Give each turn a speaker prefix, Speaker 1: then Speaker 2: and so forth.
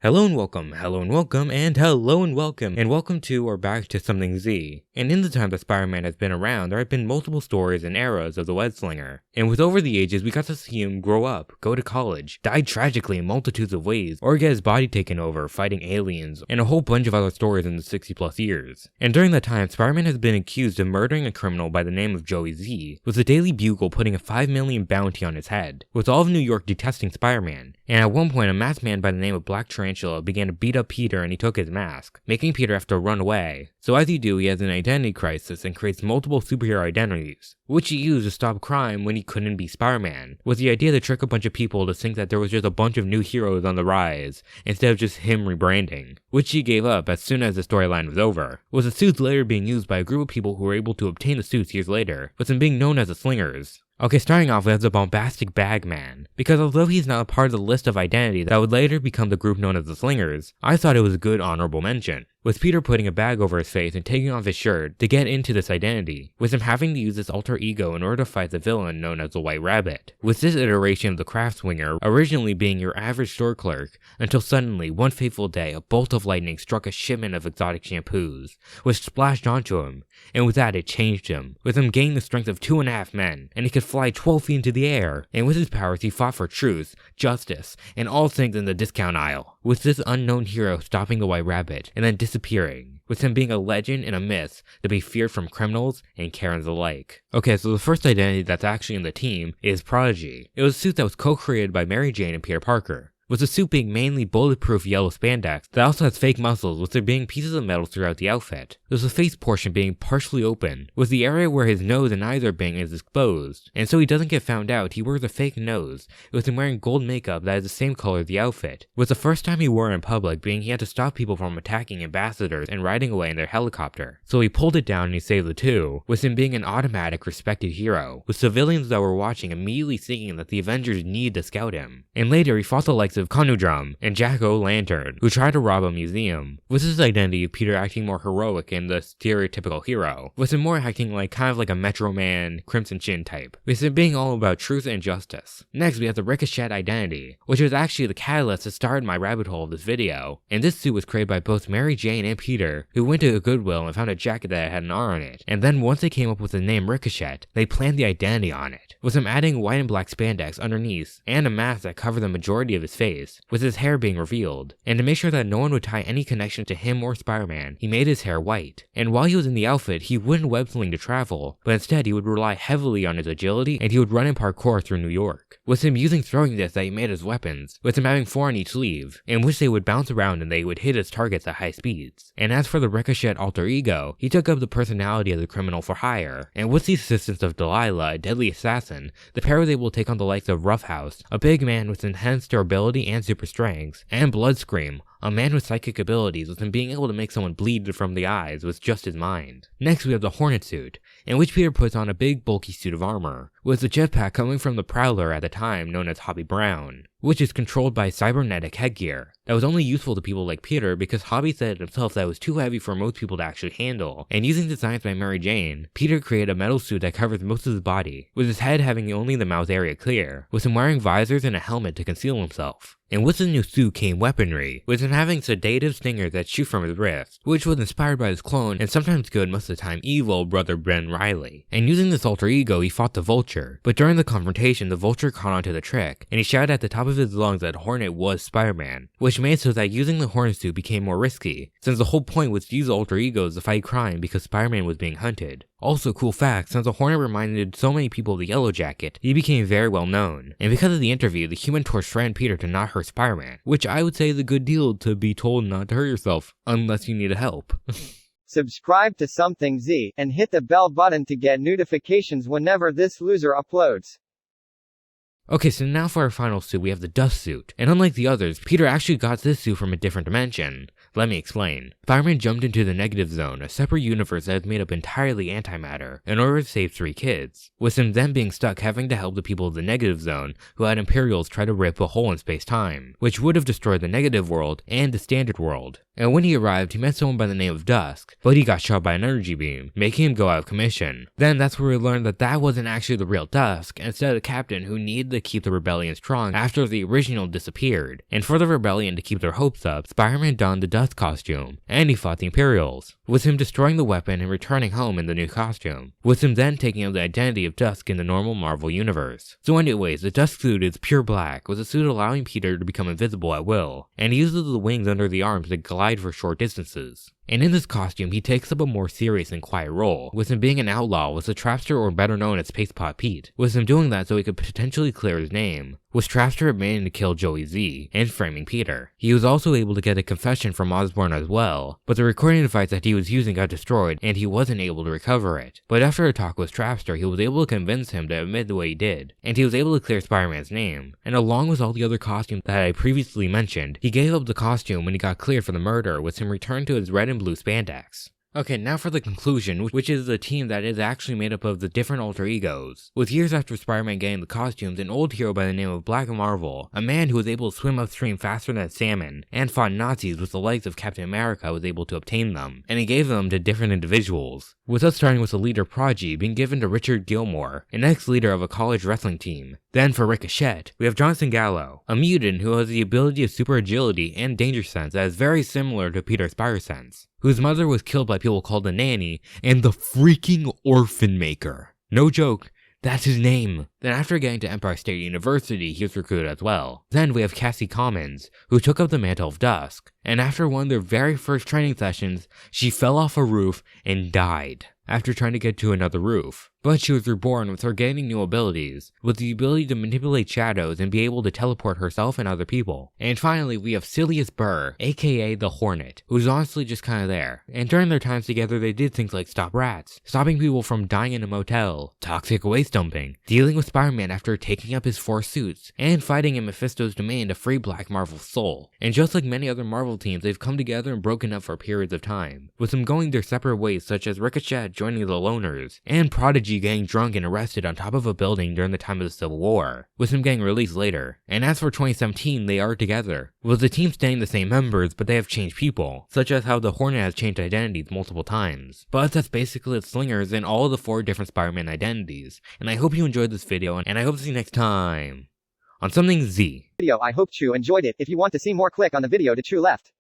Speaker 1: Hello and welcome, hello and welcome, and hello and welcome to or back to Something Z. And in the time that Spider-Man has been around, there have been multiple stories and eras of the web slinger. And with over the ages, we got to see him grow up, go to college, die tragically in multitudes of ways, or get his body taken over, fighting aliens, and a whole bunch of other stories in the 60 plus years. And during that time, Spider-Man has been accused of murdering a criminal by the name of Joey Z, with the Daily Bugle putting a $5 million bounty on his head, with all of New York detesting Spider-Man. And at one point, a masked man by the name of Black Tarantula began to beat up Peter and he took his mask, making Peter have to run away. So as you do, he has an identity crisis and creates multiple superhero identities, which he used to stop crime when he couldn't be Spider-Man, with the idea to trick a bunch of people to think that there was just a bunch of new heroes on the rise, instead of just him rebranding, which he gave up as soon as the storyline was over, with the suits later being used by a group of people who were able to obtain the suits years later, with them being known as the Slingers. Okay, starting off with the bombastic Bagman, because although he's not a part of the list of identities that would later become the group known as the Slingers, I thought it was a good honorable mention, with Peter putting a bag over his face and taking off his shirt to get into this identity, with him having to use his alter ego in order to fight the villain known as the White Rabbit, with this iteration of the craft swinger originally being your average store clerk, until suddenly, one fateful day, a bolt of lightning struck a shipment of exotic shampoos, which splashed onto him, and with that it changed him, with him gaining the strength of 2.5 men, and he could fly 12 feet into the air, and with his powers he fought for truth, justice, and all things in the discount aisle, with this unknown hero stopping the White Rabbit, and then disappearing, with him being a legend and a myth to be feared from criminals and Karens alike. Okay, so the first identity that's actually in the team is Prodigy. It was a suit that was co-created by Mary Jane and Peter Parker, with the suit being mainly bulletproof yellow spandex that also has fake muscles, with there being pieces of metal throughout the outfit. There's the face portion being partially open, with the area where his nose and eyes are being is exposed, and so he doesn't get found out, he wears a fake nose, with him wearing gold makeup that is the same color as the outfit, with the first time he wore it in public being he had to stop people from attacking ambassadors and riding away in their helicopter. So he pulled it down and he saved the two, with him being an automatic respected hero, with civilians that were watching immediately thinking that the Avengers needed to scout him. And later he fought the likes of Conundrum and Jack-O-Lantern, who tried to rob a museum, with his identity of Peter acting more heroic and the stereotypical hero, with him more acting like kind of like a Metro Man, Crimson Chin type, with him being all about truth and justice. Next we have the Ricochet identity, which was actually the catalyst that started my rabbit hole of this video, and this suit was created by both Mary Jane and Peter, who went to a Goodwill and found a jacket that had an R on it, and then once they came up with the name Ricochet, they planned the identity on it, with him adding white and black spandex underneath, and a mask that covered the majority of his face, with his hair being revealed, and to make sure that no one would tie any connection to him or Spider-Man, he made his hair white. And while he was in the outfit, he wouldn't web sling to travel, but instead he would rely heavily on his agility and he would run in parkour through New York, with him using throwing discs that he made as weapons, with him having 4 on each sleeve, in which they would bounce around and they would hit his targets at high speeds. And as for the Ricochet alter ego, he took up the personality of the criminal for hire, and with the assistance of Delilah, a deadly assassin, the pair was able to take on the likes of Roughhouse, a big man with enhanced durability and super strength, and Bloodscream, a man with psychic abilities, with him being able to make someone bleed from the eyes with just his mind. Next we have the Hornet suit, in which Peter puts on a big bulky suit of armor, with the jetpack coming from the Prowler at the time known as Hobby Brown, which is controlled by cybernetic headgear that was only useful to people like Peter because Hobby said himself that it was too heavy for most people to actually handle, and using designs by Mary Jane, Peter created a metal suit that covers most of his body, with his head having only the mouth area clear, with him wearing visors and a helmet to conceal himself. And with the new suit came weaponry, with him having sedative stingers that shoot from his wrist, which was inspired by his clone and sometimes good, most of the time evil, brother Ben Reilly. And using this alter ego, he fought the Vulture, but during the confrontation, the Vulture caught onto the trick, and he shouted at the top of his lungs that Hornet was Spider-Man, which made so that using the Hornet suit became more risky, since the whole point was to use alter egos to fight crime because Spider-Man was being hunted. Also, cool fact, since the Hornet reminded so many people of the Yellow Jacket, he became very well known. And because of the interview, the Human Torch threatened Peter to not hurt Spider-Man, which I would say is a good deal to be told not to hurt yourself, unless you need help.
Speaker 2: Subscribe to Something Z, and hit the bell button to get notifications whenever this loser uploads.
Speaker 1: Okay, so now for our final suit, we have the Dusk suit. And unlike the others, Peter actually got this suit from a different dimension. Let me explain. Spider-Man jumped into the negative zone, a separate universe that is made up entirely antimatter, in order to save 3 kids, with him then being stuck having to help the people of the negative zone who had Imperials try to rip a hole in space-time, which would have destroyed the negative world and the standard world. And when he arrived, he met someone by the name of Dusk, but he got shot by an energy beam, making him go out of commission. Then that's where we learned that that wasn't actually the real Dusk, instead a captain who needed to keep the rebellion strong after the original disappeared. And for the rebellion to keep their hopes up, Spider-Man donned the Dusk costume, and he fought the Imperials, with him destroying the weapon and returning home in the new costume, with him then taking up the identity of Dusk in the normal Marvel universe. So anyways, the Dusk suit is pure black, with a suit allowing Peter to become invisible at will, and he uses the wings under the arms to glide for short distances. And in this costume, he takes up a more serious and quiet role, with him being an outlaw with a trapster, or better known as Spacepot Pete, with him doing that so he could potentially clear his name, with Trapster admitting to kill Joey Z, and framing Peter. He was also able to get a confession from Osborn as well, but the recording device that he was using got destroyed and he wasn't able to recover it. But after a talk with Trapster, he was able to convince him to admit the way he did, and he was able to clear Spider-Man's name. And along with all the other costumes that I previously mentioned, he gave up the costume when he got cleared for the murder, with him returned to his red and blue spandex. Okay, now for the conclusion, which is the team that is actually made up of the different alter egos. With years after Spider-Man getting the costumes, an old hero by the name of Black Marvel, a man who was able to swim upstream faster than a salmon, and fought Nazis with the legs of Captain America, was able to obtain them, and he gave them to different individuals. With us starting with the leader Prodigy being given to Richard Gilmore, an ex-leader of a college wrestling team. Then for Ricochet, we have Johnson Gallo, a mutant who has the ability of super agility and danger sense that is very similar to Peter's Spire sense, whose mother was killed by people called the Nanny and the freaking Orphan Maker. No joke, that's his name. Then after getting to Empire State University, he was recruited as well. Then we have Cassie Commons, who took up the mantle of Dusk, and after one of their very first training sessions, she fell off a roof and died after trying to get to another roof. But she was reborn with her gaining new abilities, with the ability to manipulate shadows and be able to teleport herself and other people. And finally, we have Silius Burr, aka the Hornet, who's honestly just kinda there. And during their times together, they did things like stop rats, stopping people from dying in a motel, toxic waste dumping, dealing with Spider-Man after taking up his 4 suits, and fighting in Mephisto's domain to free Black Marvel's soul. And just like many other Marvel teams, they've come together and broken up for periods of time, with them going their separate ways, such as Ricochet joining the Loners, and Prodigy getting drunk and arrested on top of a building during the time of the Civil War, with him getting released later. And as for 2017, they are together, with the team staying the same members, but they have changed people, such as how the Hornet has changed identities multiple times. But that's basically the Slingers and all of the 4 different Spider-Man identities, and I hope you enjoyed this video, and I hope to see you next time on Something Z.
Speaker 2: I hope you enjoyed it. If you want to see more, click on the video to true left.